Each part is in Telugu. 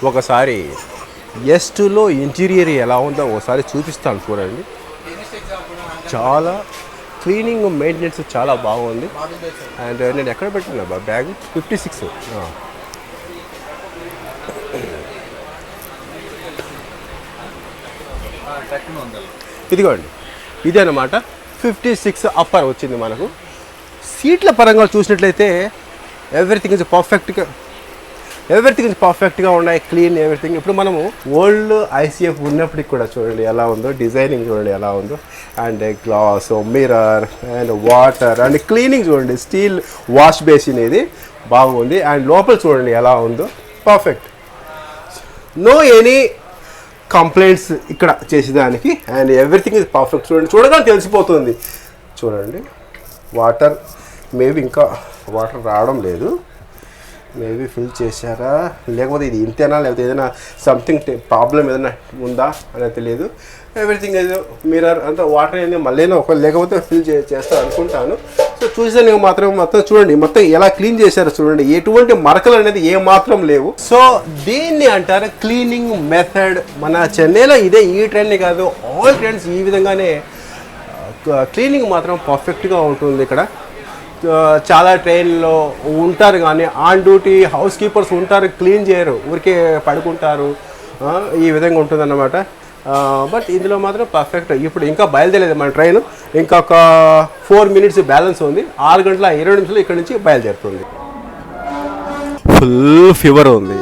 ఒకసారి S2లో ఇంటీరియర్ ఎలా ఉందో ఒకసారి చూపిస్తాను చూడండి. చాలా క్లీనింగ్ మెయింటెనెన్స్ చాలా బాగుంది. అండ్ నేను ఎక్కడ పెట్టాను బ్యాగ్ 56. ఇదిగోండి, ఇదే అన్నమాట 56 అప్పర్ వచ్చింది మనకు. సీట్ల పరంగా చూసినట్లయితే ఎవ్రీథింగ్ ఇస్ పర్ఫెక్ట్గా ఉన్నాయి, క్లీన్ ఎవ్రీథింగ్. ఇప్పుడు మనము ఓల్డ్ ICF ఉన్నప్పటికి కూడా చూడండి ఎలా ఉందో, డిజైనింగ్ చూడండి ఎలా ఉందో. And glass, mirror and water and cleaning చూడండి, స్టీల్ వాష్ బేసిన్ ఇది బాగుంది. అండ్ లోపల చూడండి ఎలా ఉందో, పర్ఫెక్ట్, నో ఎనీ కంప్లైంట్స్ ఇక్కడ చేసేదానికి. And everything is perfect. చూడగానే తెలిసిపోతుంది. చూడండి వాటర్ మేబీ ఇంకా వాటర్ రావడం లేదు, మేబీ ఫిల్ చేశారా లేకపోతే ఇది ఇంతేనా లేకపోతే ఏదైనా సంథింగ్ ప్రాబ్లం ఏదైనా ఉందా అనేది తెలియదు. ఎవ్రీథింగ్ ఏదో మిర్రర్ అంతా వాటర్ అనేది మళ్ళీ ఒకవేళ లేకపోతే ఫిల్ చేస్తా అనుకుంటాను. సో చూసాను మొత్తం చూడండి, మొత్తం ఎలా క్లీన్ చేశారో చూడండి, ఎటువంటి మరకలు అనేది ఏ మాత్రం లేవు. సో దీన్ని అంటారు క్లీనింగ్ మెథడ్. మన చెన్నైలో ఇదే, ఈ ట్రైన్ కాదు ఆల్ ట్రైన్స్ ఈ విధంగానే క్లీనింగ్ మాత్రం పర్ఫెక్ట్గా ఉంటుంది. ఇక్కడ చాలా ట్రైన్లో ఉంటారు కానీ ఆన్ డ్యూటీ హౌస్ కీపర్స్ ఉంటారు, క్లీన్ చేయరు, ఊరికే పడుకుంటారు, ఈ విధంగా ఉంటుందన్నమాట. బట్ ఇందులో మాత్రం పర్ఫెక్ట్. ఇప్పుడు ఇంకా బయలుదేరలేదు మన ట్రైన్, ఇంకా ఒక 4 minutes బ్యాలెన్స్ ఉంది. 6:20 ఇక్కడ నుంచి బయలుదేరుతుంది. ఫుల్ ఫీవర్ ఉంది.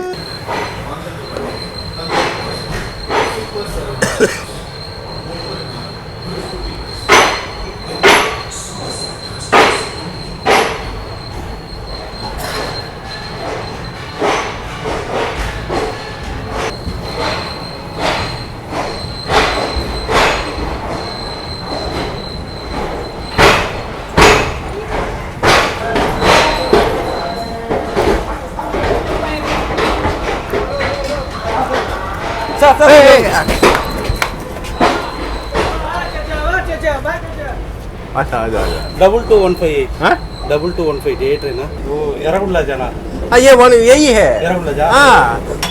अच्छा आ जा 2215 2215 ये ट्रेन है वो एरागुंडला जाना. हाँ ये वन यही है एरागुंडला जा. हाँ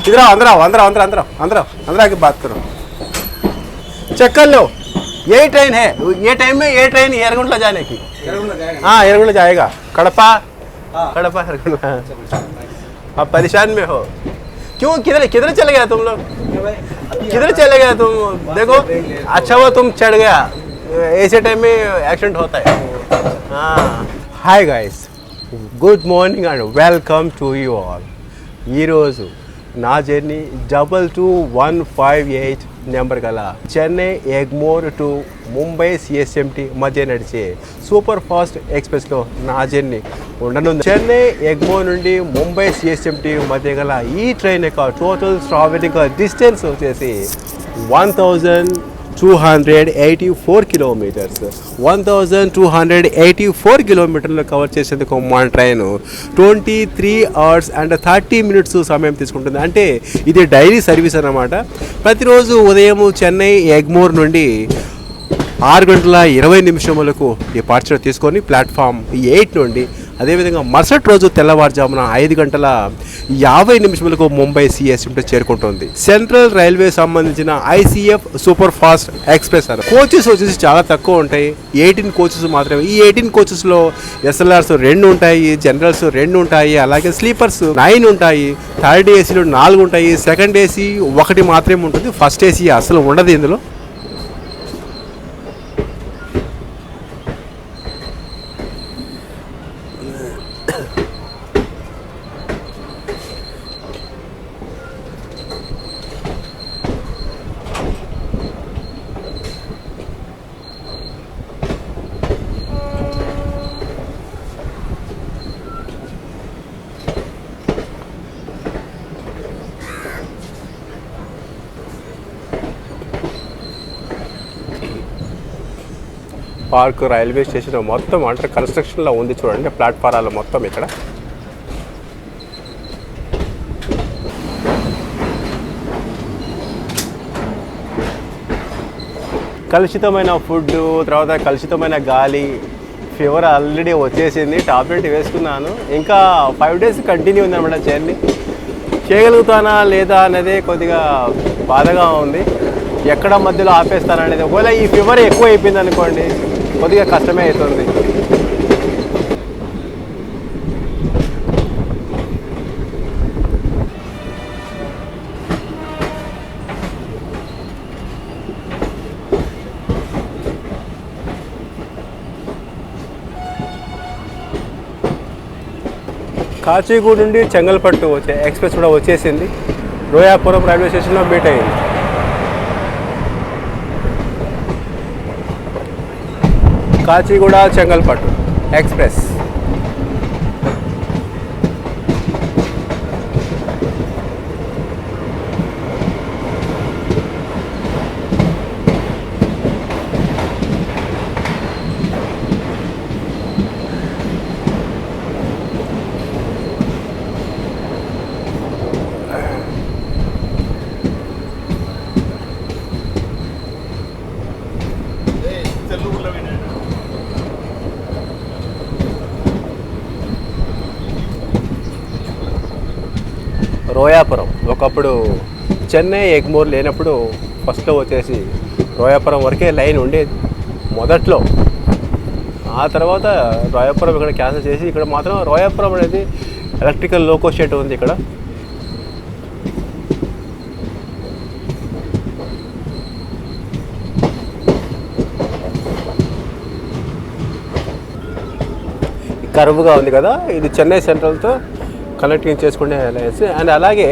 इधर आओ, अंदर आके बात करो, चेक कर लो. यही ट्रेन है, ये टाइम में ये ट्रेन एरागुंडला जाने की. हाँ एरागुंडला जाएगा, कड़पा एरागुंडला. आप परेशान में हो क्यों? किधर चले गया तुम लोग? किधर चले गया तुम? देखो अच्छा हुआ तुम चढ़ गया, ऐसे टाइम में एक्सीडेंट होता है. हाँ hi guys, good morning and welcome to you all. ఈరోజు నా జర్నీ 22158 నెంబర్ గల చెన్నై ఎగ్మోర్ టు ముంబై CSMT మధ్య నడిచే సూపర్ ఫాస్ట్ ఎక్స్ప్రెస్లో నా జర్నీ ఉండనుంది. చెన్నై ఎగ్మోర్ నుండి ముంబై CSMT మధ్య గల ఈ ట్రైన్ యొక్క టోటల్ ట్రావెలింగ్ డిస్టెన్స్ వచ్చేసి 1284 కిలోమీటర్స్. 1284 కిలోమీటర్లు కవర్ చేసేందుకు మన ట్రైన్ 23 hours and 30 minutes సమయం తీసుకుంటుంది. అంటే ఇది డైలీ సర్వీస్ అన్నమాట. ప్రతిరోజు ఉదయం చెన్నై ఎగ్మోర్ నుండి 6:20 డిపార్చర్ తీసుకొని ప్లాట్ఫామ్ 8 నుండి అదేవిధంగా మరుసటి రోజు తెల్లవారుజామున 5:50 ముంబై CSMT చేరుకుంటుంది. సెంట్రల్ రైల్వే సంబంధించిన ICF సూపర్ ఫాస్ట్ ఎక్స్ప్రెస్ అని కోచెస్ వచ్చేసి చాలా తక్కువ ఉంటాయి, 18 కోచెస్ మాత్రమే. ఈ 18 కోచెస్లో SLRs 2 ఉంటాయి, జనరల్స్ 2 ఉంటాయి, అలాగే స్లీపర్స్ 9 ఉంటాయి, థర్డ్ ఏసీలు 4 ఉంటాయి, సెకండ్ ఏసీ 1 మాత్రమే ఉంటుంది, ఫస్ట్ ఏసీ అసలు ఉండదు ఇందులో. పార్క్ రైల్వే స్టేషన్ మొత్తం అండర్ కన్స్ట్రక్షన్లో ఉంది చూడండి, ప్లాట్ఫారాలు మొత్తం ఇక్కడ. కలుషితమైన ఫుడ్, తర్వాత కలుషితమైన గాలి, ఫీవర్ ఆల్రెడీ వచ్చేసింది, టాబ్లెట్ వేసుకున్నాను. ఇంకా 5 days కంటిన్యూ ఉందన్నమాట జర్నీ. చేయగలుగుతానా లేదా అనేది కొద్దిగా బాధగా ఉంది. ఎక్కడ మధ్యలో ఆపేస్తానా అనేది. ఒకవేళ ఈ ఫీవర్ ఎక్కువ అయిపోయింది అనుకోండి, కొద్దిగా కష్టమే అవుతుంది. కాచిగూడ నుండి చెంగల్పట్టు వచ్చే ఎక్స్ప్రెస్ కూడా వచ్చేసింది. రోయాపురం రైల్వే స్టేషన్లో మీట్ అయింది. కాచిగూడ చెంగల్పట్టు ఎక్స్ప్రెస్. రోయాపురం ఒకప్పుడు చెన్నై ఎగ్మోర్ లేనప్పుడు ఫస్ట్లో వచ్చేసి రోయాపురం వరకే లైన్ ఉండేది మొదట్లో. ఆ తర్వాత రోయాపురం ఇక్కడ క్యాన్సిల్ చేసి ఇక్కడ మాత్రం రోయాపురం అనేది ఎలక్ట్రికల్ లోకో షెడ్ ఉంది ఇక్కడ. కర్వ్గా ఉంది కదా, ఇది చెన్నై సెంట్రల్తో కనెక్టింగ్ చేసుకునే లైన్స్. అండ్ అలాగే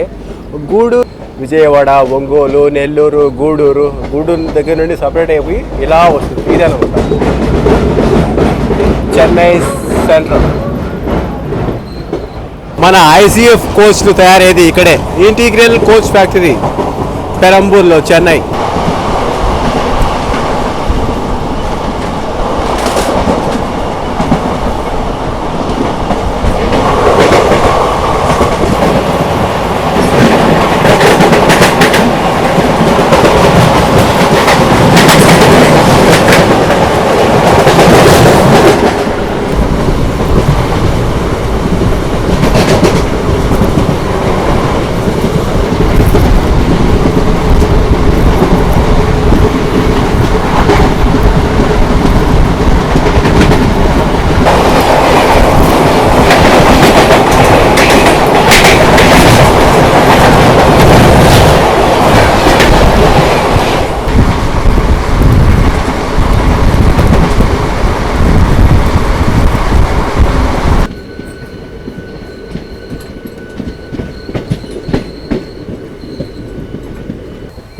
గూడూరు, విజయవాడ, ఒంగోలు, నెల్లూరు, గూడూరు దగ్గర నుండి సపరేట్ అయిపోయి ఇలా వస్తుంది. ఇదే అనమాట చెన్నై సెంట్రల్. మన ఐసీఎఫ్ కోచ్లు తయారయ్యేది ఇక్కడే, ఇంటిగ్రల్ కోచ్ ఫ్యాక్టరీ పెరంబూర్లో, చెన్నై.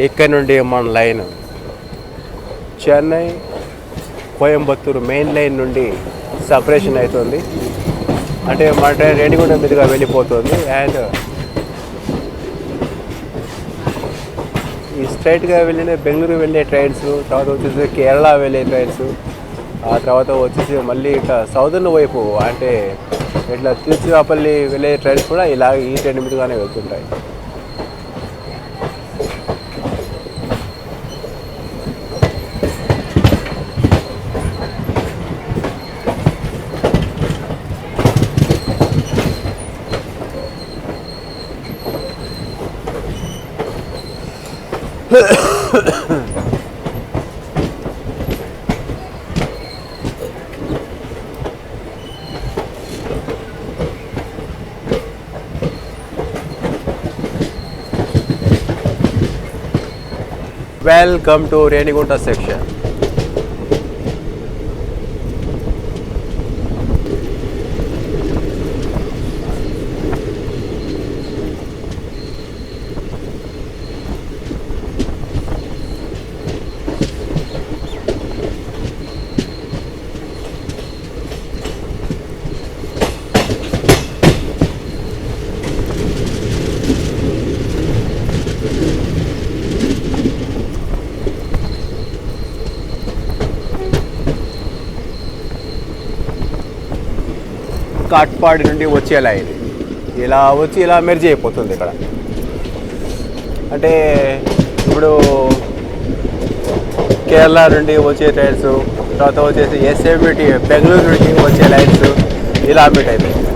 ఇక్కడ నుండి మన line Chennai Coimbatore main line నుండి సపరేషన్ అవుతుంది. అంటే మన ట్రైన్ రేణిగుంట మీదుగా వెళ్ళిపోతుంది. అండ్ ఈ స్ట్రైట్గా వెళ్ళిన బెంగళూరు వెళ్ళే ట్రైన్స్, తర్వాత వచ్చేసి కేరళ వెళ్ళే ట్రైన్స్, ఆ తర్వాత వచ్చేసి మళ్ళీ ఇట్లా సౌదర్న్ వైపు అంటే ఇట్లా తిరుచిరాపల్లి వెళ్ళే ట్రైన్స్ కూడా ఇలా ఈ ట్రైన్ మీదుగానే వెళ్తుంటాయి. Welcome to Renigunta section. Katpadi నుండి వచ్చే లైన్ ఇలా వచ్చి ఇలా మెర్జ్ అయిపోతుంది ఇక్కడ. అంటే ఇప్పుడు కేరళ నుండి వచ్చే ట్రైన్స్, తర్వాత వచ్చేసి ఎస్ఎంబిటి బెంగళూరు నుండి వచ్చే లైన్స్ ఇలా మీట్ అయిపోయింది.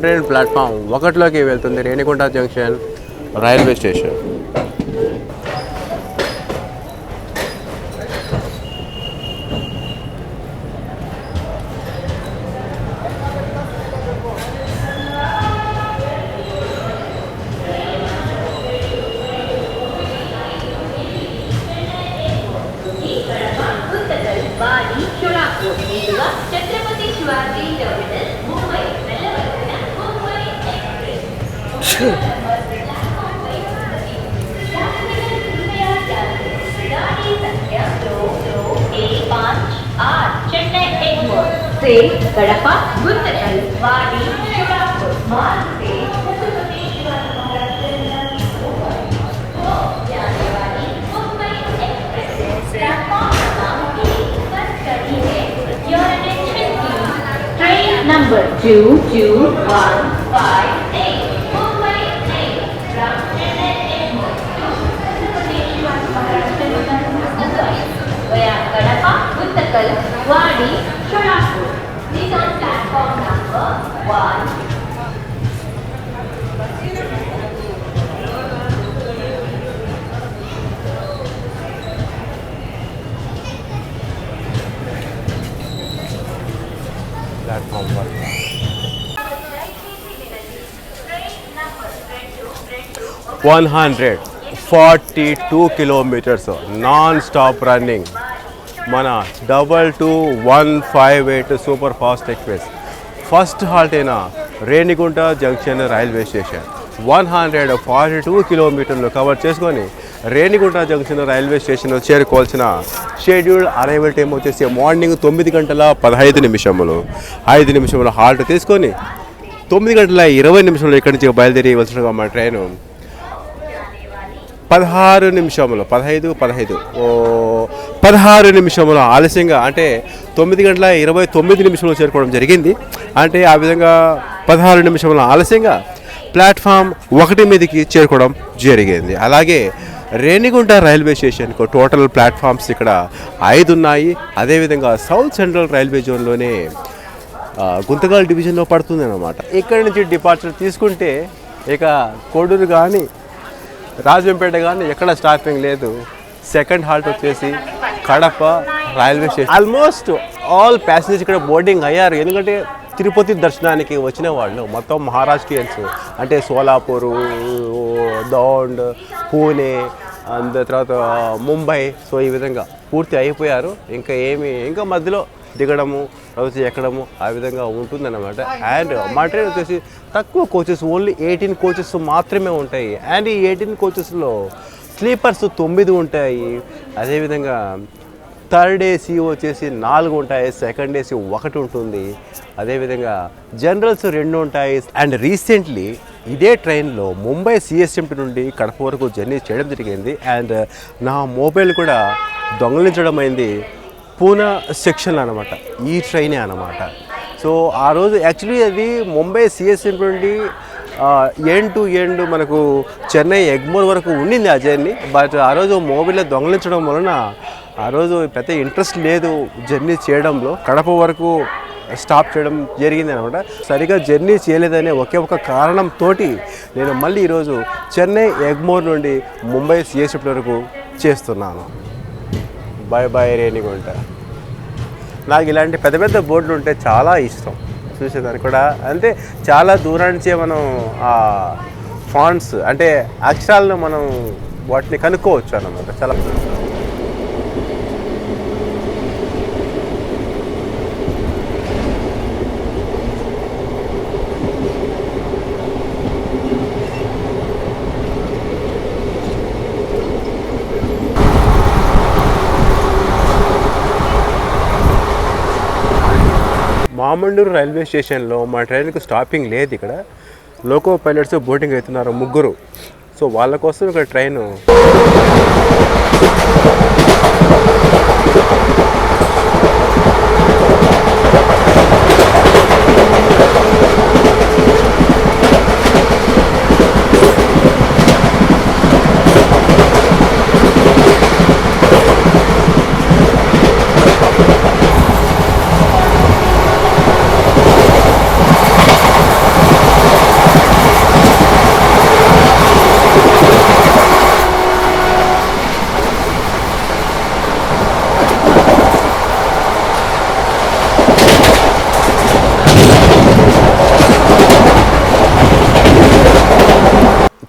ట్రైన్ ప్లాట్ఫామ్ 1లోకి వెళ్తుంది రేణిగుంట జంక్షన్ రైల్వే స్టేషన్. से गड़पा गुंतकल वाडी शुरापुर मार्ग से छत्रपति शिवाजी महाराज जाने वाली मुंबई एक्सप्रेस प्लेटफॉर्म क्रमांक 1 पर खड़ी है. Your attention please. Train number 22158 Mumbai train from Chennai Egmore to Chhatrapati Shivaji Maharaj Terminus via Kadapa, Guntакal, Wadi, Shorapur. These on platform number 1. Platform 142 kilometres non stop running మన 22158 super fast express. First halt అయిన రేణిగుంట జంక్షన్ రైల్వే స్టేషన్ 142 కిలోమీటర్లు కవర్ చేసుకొని రేణిగుంట జంక్షన్ రైల్వే స్టేషన్ చేరుకోవాల్సిన షెడ్యూల్ అరైవల్ టైం వచ్చేసి మార్నింగ్ 9:15 5 హాల్ట్ తీసుకొని 9:20 ఇక్కడి నుంచి బయలుదేరియవలసిన మా ట్రైను 16 నిమిషములు ఆలస్యంగా అంటే 9:29 చేరుకోవడం జరిగింది. అంటే ఆ విధంగా 16 నిమిషముల ఆలస్యంగా ప్లాట్ఫామ్ 1 మీదకి చేరుకోవడం జరిగింది. అలాగే రేణిగుంట రైల్వే స్టేషన్కు టోటల్ ప్లాట్ఫామ్స్ ఇక్కడ 5 ఉన్నాయి. అదేవిధంగా సౌత్ సెంట్రల్ రైల్వే జోన్లోనే గుంతకల్ డివిజన్లో పడుతుంది అన్నమాట. ఇక్కడి నుంచి డిపార్చర్ తీసుకుంటే ఇక కోడూరు కానీ రాజంపేట కానీ ఎక్కడ స్టాపింగ్ లేదు. సెకండ్ హాల్ట్ వచ్చేసి Kadapa railway station. Almost all passengers ఇక్కడ బోర్డింగ్ అయ్యారు. ఎందుకంటే తిరుపతి దర్శనానికి వచ్చిన వాళ్ళు మొత్తం మహారాష్ట్రియన్స్ అంటే సోలాపూరు, దౌండ్, పూణే, తర్వాత ముంబై, సో ఈ విధంగా పూర్తి అయిపోయారు. ఇంకా మధ్యలో దిగడము తర్వాత ఎక్కడము ఆ విధంగా ఉంటుందన్నమాట. అండ్ మా ట్రైన్ వచ్చేసి తక్కువ కోచెస్, ఓన్లీ 18 కోచెస్ మాత్రమే ఉంటాయి. అండ్ ఈ 18 కోచెస్లో స్లీపర్స్ 9 ఉంటాయి. అదేవిధంగా థర్డ్ ఏసీ వచ్చేసి 4 ఉంటాయి, సెకండ్ ఏసీ 1 ఉంటుంది. అదేవిధంగా జనరల్స్ 2 ఉంటాయి. అండ్ రీసెంట్లీ ఇదే ట్రైన్లో ముంబై సిఎస్ఎంటీ నుండి కడప వరకు జర్నీ చేయడం జరిగింది. అండ్ నా మొబైల్ కూడా దొంగలించడం అయింది పూనా సెక్షన్ అనమాట, ఈ ట్రైనే అనమాట. సో ఆ రోజు యాక్చువల్లీ అది ముంబై సిఎస్ఎంటీ నుండి ఎండ్ టు ఎండ్ మనకు చెన్నై ఎగ్మోర్ వరకు ఉండింది ఆ జర్నీ. బట్ ఆ రోజు మొబైల్లో దొంగలించడం వలన ఆ రోజు పెద్ద ఇంట్రెస్ట్ లేదు జర్నీ చేయడంలో. కడప వరకు స్టాప్ చేయడం జరిగింది అనమాట. సరిగా జర్నీ చేయలేదనే ఒకే ఒక కారణంతో నేను మళ్ళీ ఈరోజు చెన్నై ఎగ్మోర్ నుండి ముంబై సిఎస్ఎంటీ వరకు చేస్తున్నాను. Bye bye Renigunta. నాకు ఇలాంటి పెద్ద పెద్ద బోర్డులు ఉంటే చాలా ఇష్టం చూసేదానికి కూడా. అంటే చాలా దూరం నుంచే మనం ఆ ఫాంట్స్ అంటే అక్షరాలను మనం వాటిని కనుక్కోవచ్చు అన్నమాట. చాలా మామండూరు రైల్వే స్టేషన్లో మా ట్రైన్కి స్టాపింగ్ లేదు. ఇక్కడ లోకో పైలట్స్ బోటింగ్ అవుతున్నారు 3. సో వాళ్ళ కోసం ఇక్కడ ట్రైను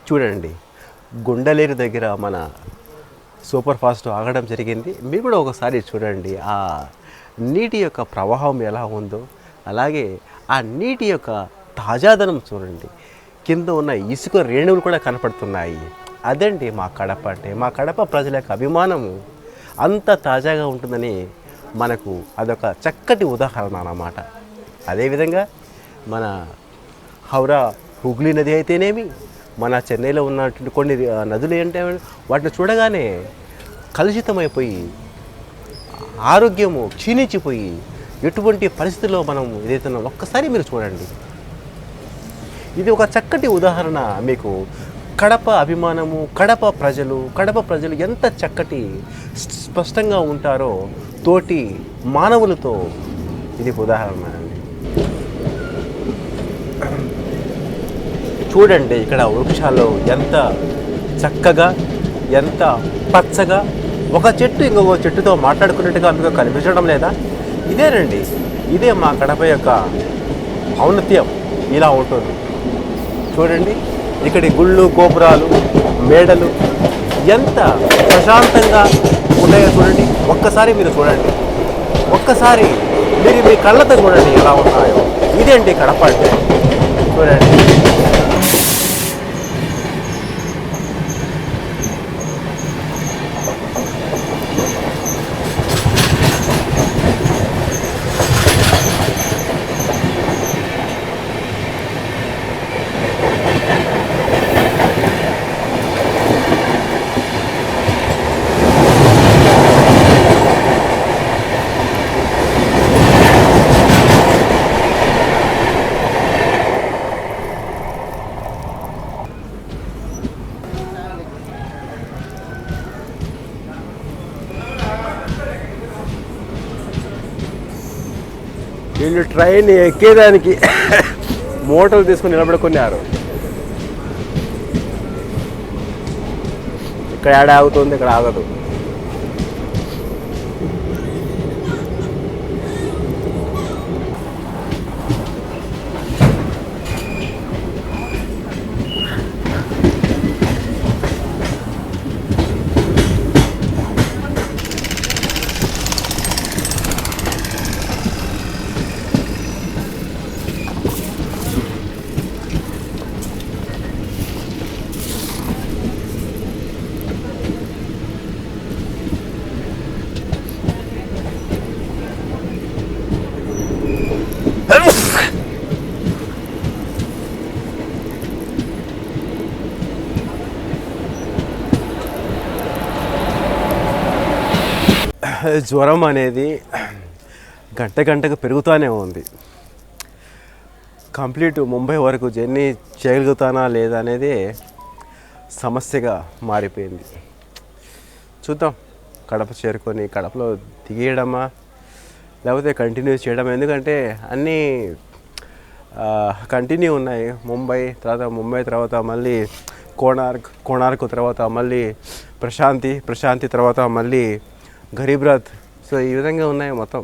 చూడండి, గుండెలేరు దగ్గర మన సూపర్ ఫాస్ట్ ఆగడం జరిగింది. మీరు కూడా ఒకసారి చూడండి ఆ నీటి యొక్క ప్రవాహం ఎలా ఉందో, అలాగే ఆ నీటి యొక్క తాజాదనం చూడండి. కింద ఉన్న ఇసుక రేణువులు కూడా కనపడుతున్నాయి. అదండి మా కడప అంటే. మా కడప ప్రజల యొక్క అభిమానము అంత తాజాగా ఉంటుందని మనకు అదొక చక్కటి ఉదాహరణ అన్నమాట. అదేవిధంగా మన హౌరా హుగ్లీ నది అయితేనేమి, మన చెన్నైలో ఉన్నటువంటి కొన్ని నదులు ఏంటే వాటిని చూడగానే కలుషితమైపోయి ఆరోగ్యము క్షీణించిపోయి ఎటువంటి పరిస్థితుల్లో మనం ఏదైతే ఒక్కసారి మీరు చూడండి. ఇది ఒక చక్కటి ఉదాహరణ మీకు. కడప అభిమానము, కడప ప్రజలు ఎంత చక్కటి స్పష్టంగా ఉంటారో తోటి మానవులతో, ఇది ఉదాహరణ అండి. చూడండి ఇక్కడ వృక్షాలు ఎంత చక్కగా, ఎంత పచ్చగా, ఒక చెట్టు ఇంకొక చెట్టుతో మాట్లాడుకున్నట్టుగా మీకు కనిపించడం లేదా? ఇదేనండి, ఇదే మా కడప యొక్క ఔన్నత్యం. ఇలా ఉంటుంది చూడండి. ఇక్కడి గుళ్ళు, గోపురాలు, మేడలు ఎంత ప్రశాంతంగా ఉన్నాయో చూడండి. ఒక్కసారి మీరు చూడండి, ఒక్కసారి మీరు మీ కళ్ళతో చూడండి ఎలా ఉన్నాయో. ఇదేంటి కడప అంటే. చూడండి, వీళ్ళు ట్రైన్ ఎక్కేదానికి మోటార్లు తీసుకుని నిలబడుకున్నారు. ఇక్కడ ఏడ ఆగుతుంది, ఇక్కడ ఆగదు. జ్వరం అనేది గంటకు పెరుగుతూనే ఉంది. కంప్లీట్ ముంబై వరకు జర్నీ చేయగలుగుతానా లేదా అనేది సమస్యగా మారిపోయింది. చూద్దాం, కడప చేరుకొని కడపలో దిగేయడమా లేకపోతే కంటిన్యూ చేయడం. ఎందుకంటే అన్నీ కంటిన్యూ ఉన్నాయి. ముంబై తర్వాత మళ్ళీ కోణార్క్ తర్వాత మళ్ళీ ప్రశాంతి తర్వాత మళ్ళీ గరీబ్ రథ్. సో ఈ విధంగా ఉన్నాయి మొత్తం.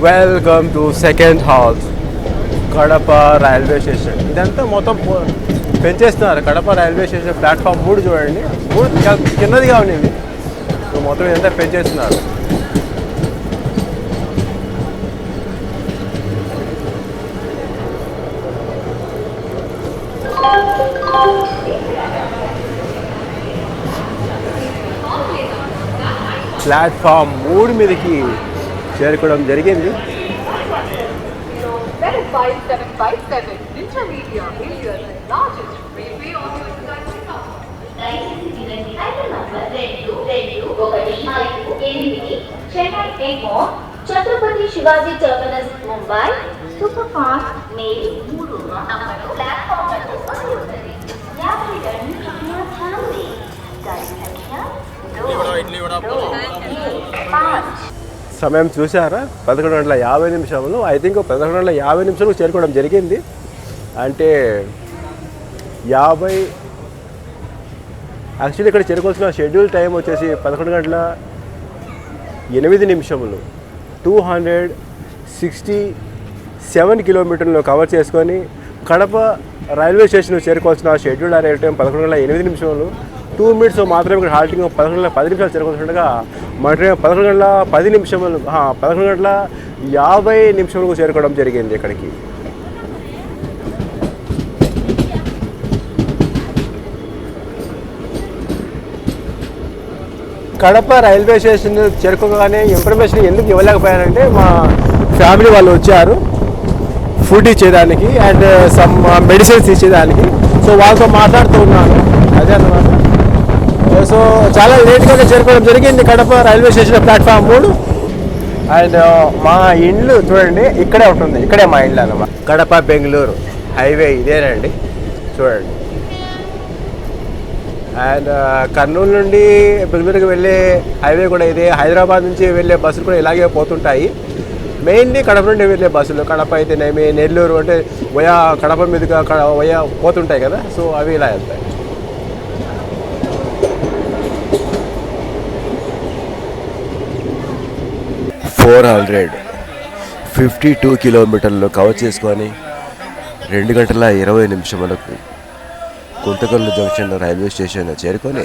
Welcome to second hall Kadapa railway station. ఇదంతా మొత్తం పెంచేస్తున్నారు. కడప రైల్వే స్టేషన్ ప్లాట్ఫామ్ 3 చూడండి, 3 చిన్నదిగా ఉంది. సో మొత్తం ఇదంతా పెంచేస్తున్నారు. ప్లాట్ఫామ్ 3 మీదకి చేరుకోవడం జరిగింది. That is 5757 Intermedia, India's largest railway organization. Item number 2215 Chennai Egmore, Chhatrapati Shivaji Terminus, Mumbai. Superfast Mail 3 number platform నందు ఉంటుంది. యాత్రికులను కృపయా ధ్యాन दें. गाड़ी संख्या 2 సమయం చూసారా? 11:50 ఐ థింక్ 11:50 చేరుకోవడం జరిగింది. అంటే 50 యాక్చువల్లీ ఇక్కడ చేరుకోవాల్సిన షెడ్యూల్ టైం వచ్చేసి 11:08. 267 కిలోమీటర్లు కవర్ చేసుకొని కడప రైల్వే స్టేషన్ చేరుకోవాల్సిన షెడ్యూల్ అరైవ్ టైం 11:08. 2 minutes మాత్రమే ఇక్కడ హాల్టింగ్. 11:10 చేరుకోవాల్సిండగా మన ట్రైన్ 11:10 11:50 చేరుకోవడం జరిగింది ఇక్కడికి. కడప రైల్వే స్టేషన్ చేరుకోగానే ఇన్ఫర్మేషన్ ఎందుకు ఇవ్వలేకపోయానంటే మా ఫ్యామిలీ వాళ్ళు వచ్చారు ఫుడ్ ఇచ్చేదానికి అండ్ సమ్ మెడిసిన్స్ ఇచ్చేదానికి. సో వాళ్ళతో మాట్లాడుతూ ఉన్నాను, అదే అన్నమాట. సో చాలా లేట్గా చేరుకోవడం జరిగింది Kadapa railway station platform 3. And మా ఇండ్లు చూడండి ఇక్కడే ఉంటుంది, ఇక్కడే మా ఇండ్లు అన్నమాట. కడప బెంగళూరు హైవే ఇదేనండి చూడండి. అండ్ కర్నూలు నుండి బెంగళూరుకి వెళ్ళే హైవే కూడా ఇదే. హైదరాబాద్ నుంచి వెళ్ళే బస్సులు కూడా ఇలాగే పోతుంటాయి. మెయిన్లీ కడప నుండి వెళ్ళే బస్సులు, కడప అయితేనేమి నెల్లూరు అంటే వయా కడప మీదుగా వయా పోతుంటాయి కదా, సో అవి ఇలా వెళ్తాయి. $452 కిలోమీటర్లు కవర్ చేసుకొని 2:20 గుంతకల్లు జంక్షన్ రైల్వే స్టేషన్ చేరుకొని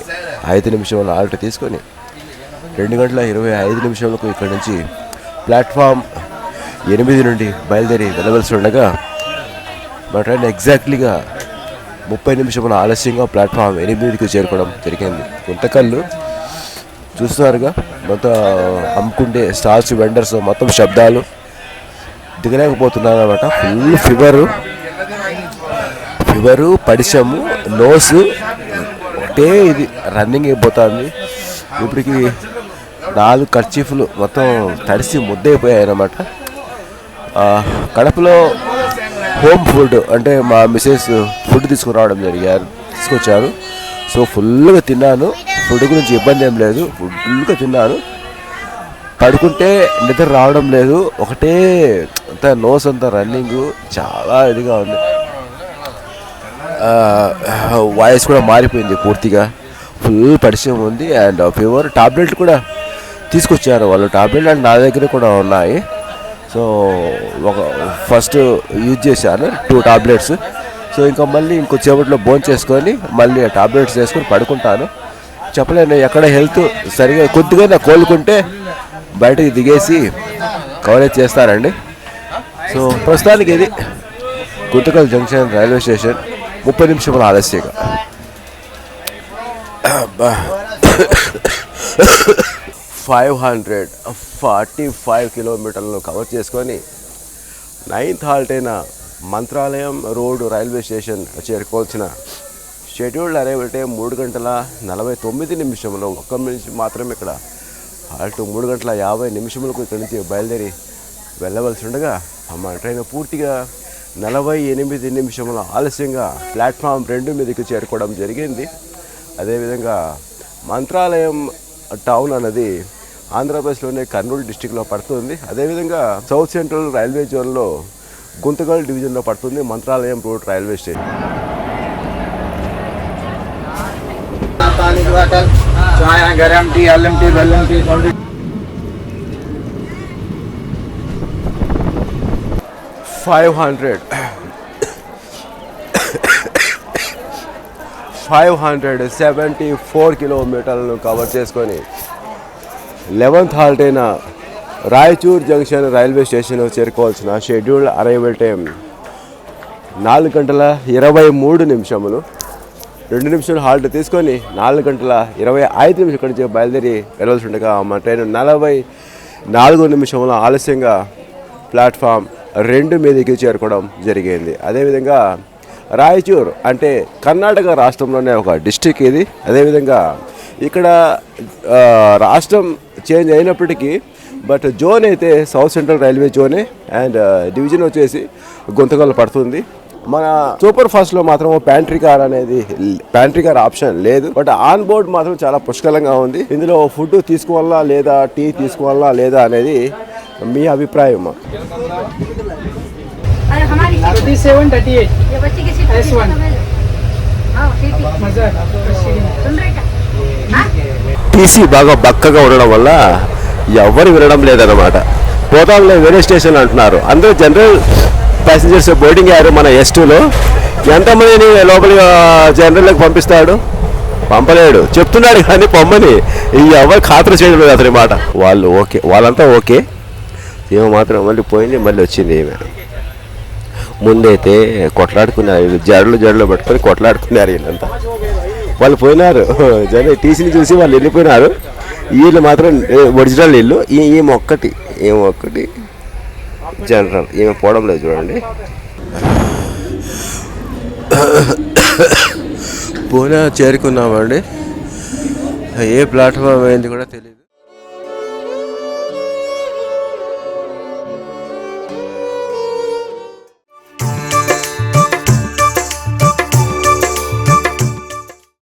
5 నిమిషాలు ఆల్ట్ తీసుకొని 2:25 ఇక్కడ నుంచి ప్లాట్ఫామ్ 8 నుండి బయలుదేరి వెళ్ళవలసి ఉండగా మా ట్రైన్ ఎగ్జాక్ట్లీగా 30 నిమిషాల ఆలస్యంగా ప్లాట్ఫామ్ 8కి చేరుకోవడం జరిగింది. గుంతకల్లు చూస్తున్నారుగా, మొత్తం అమ్ముకుంటే స్టాల్స్, వెండర్స్, మొత్తం శబ్దాలు దిగలేకపోతున్నారు అన్నమాట. ఫుల్ ఫీవరు, పడిశము, నోసు ఒకటే ఇది రన్నింగ్ అయిపోతుంది. ఇప్పటికి 4 కర్చీఫ్లు మొత్తం తడిసి ముద్దయిపోయాయి అన్నమాట. కడపలో హోమ్ ఫుడ్ అంటే మా మిసెస్ ఫుడ్ తీసుకొచ్చారు. సో ఫుల్గా తిన్నాను. ఫుడ్ గురించి ఇబ్బంది ఏం లేదు, ఫుల్గా తిన్నాను. పడుకుంటే నిద్ర రావడం లేదు, ఒకటే అంతా నోస్ అంతా రన్నింగ్, చాలా ఇదిగా ఉంది. వాయిస్ కూడా మారిపోయింది పూర్తిగా, ఫుల్ పరిచయం ఉంది. అండ్ ఫీవర్ టాబ్లెట్లు కూడా తీసుకొచ్చారు వాళ్ళు. టాబ్లెట్లు అంటే నా దగ్గర కూడా ఉన్నాయి. సో ఫస్ట్ యూజ్ చేశాను 2 టాబ్లెట్స్. సో ఇంకా మళ్ళీ ఇంకొచ్చేపట్లో భోజనం చేసుకొని మళ్ళీ టాబ్లెట్స్ వేసుకొని పడుకుంటాను. చెప్పలేను, ఎక్కడ హెల్త్ సరిగా కొద్దిగా కోలుకుంటే బయటకు దిగేసి కవరేజ్ చేస్తారండి. సో ప్రస్తుతానికి ఇది గుంతకల్ జంక్షన్ రైల్వే స్టేషన్ 30 నిమిషాల ఆలస్యంగా. 545 కిలోమీటర్లను కవర్ చేసుకొని 9th హాల్ట్ అయిన మంత్రాలయం రోడ్ రైల్వే స్టేషన్ చేరుకోవాల్సిన షెడ్యూల్డ్ అరైవల్ టైం 3:49. ఒక్క నిమిషం మాత్రమే ఇక్కడ హాల్ట్. 3:50 ఇక్కడ నుంచి బయలుదేరి వెళ్ళవలసి ఉండగా మన ట్రైన్ పూర్తిగా 48 నిమిషాల ఆలస్యంగా ప్లాట్ఫామ్ 2 మీదకి చేరుకోవడం జరిగింది. అదేవిధంగా మంత్రాలయం టౌన్ అన్నది ఆంధ్రప్రదేశ్లోనే కర్నూలు డిస్టిక్లో పడుతుంది. అదేవిధంగా సౌత్ సెంట్రల్ రైల్వే జోన్లో గుంతకల్ డివిజన్లో పడుతుంది మంత్రాలయం రోడ్ రైల్వే స్టేషన్. 574 కిలోమీటర్లను కవర్ చేసుకొని 11th హాల్ట్ అయిన రాయచూర్ జంక్షన్ రైల్వే స్టేషన్ చేరుకోవాల్సిన షెడ్యూల్ అరైవల్ టైం 4 గంటల 23 నిమిషములు. 2 నిమిషాలు హాల్ట్ తీసుకొని 4 గంటల 25 నిమిషాల ఇక్కడి నుంచి బయలుదేరి వెళ్ళవలసి ఉండగా మా ట్రైన్ 44 నిమిషముల ఆలస్యంగా ప్లాట్ఫామ్ 2 మీదకి చేరుకోవడం జరిగింది. అదేవిధంగా రాయచూర్ అంటే కర్ణాటక రాష్ట్రంలోనే ఒక డిస్టిక్ ఇది. అదేవిధంగా ఇక్కడ రాష్ట్రం చేంజ్ అయినప్పటికీ బట్ జోన్ అయితే సౌత్ సెంట్రల్ రైల్వే జోనే అండ్ డివిజన్ వచ్చేసి గుంతకల్ పడుతుంది. మన సూపర్ ఫాస్ట్లో మాత్రం ప్యాంట్రీ కార్ ఆప్షన్ లేదు. బట్ ఆన్ బోర్డ్ మాత్రం చాలా పుష్కలంగా ఉంది. ఇందులో ఫుడ్ తీసుకోవాలా లేదా టీ తీసుకోవాలా లేదా అనేది మీ అభిప్రాయం. 3738 ये बच्चे की सीट S1 हाँ ठीक है मजा सुन रहे क्या టీసీ బాగా బక్కగా ఉండడం వల్ల ఎవరు వినడం లేదన్నమాట. పోతాంలే వేరే స్టేషన్ అంటున్నారు. అందరూ జనరల్ ప్యాసింజర్స్ బోర్డింగ్ అయ్యారు. మన S2లో ఎంతమందిని లోపలికి జనరల్లోకి పంపిస్తాడు? పంపలేడు. చెప్తున్నాడు కానీ పొమ్మని ఎవరు ఖాతరు చేయడం లేదు అతని మాట. వాళ్ళు ఓకే, వాళ్ళంతా ఓకే. ఏమో మాత్రం మళ్ళీ పోయింది, మళ్ళీ వచ్చింది. ఏమే ముందైతే కొట్లాడుకున్నారు, జడలు పట్టుకొని కొట్లాడుకున్నారు. వీళ్ళంతా వాళ్ళు పోయినారు. జన టీసీని చూసి వాళ్ళు వెళ్ళిపోయినారు. వీళ్ళు మాత్రం ఒరిజినల్ ఇల్లు. ఈమె ఒక్కటి జనరల్. ఈమె పోవడం లేదు చూడండి. పూణే చేరుకున్నామండి. ఏ ప్లాట్ఫామ్ అయింది కూడా తెలియదు.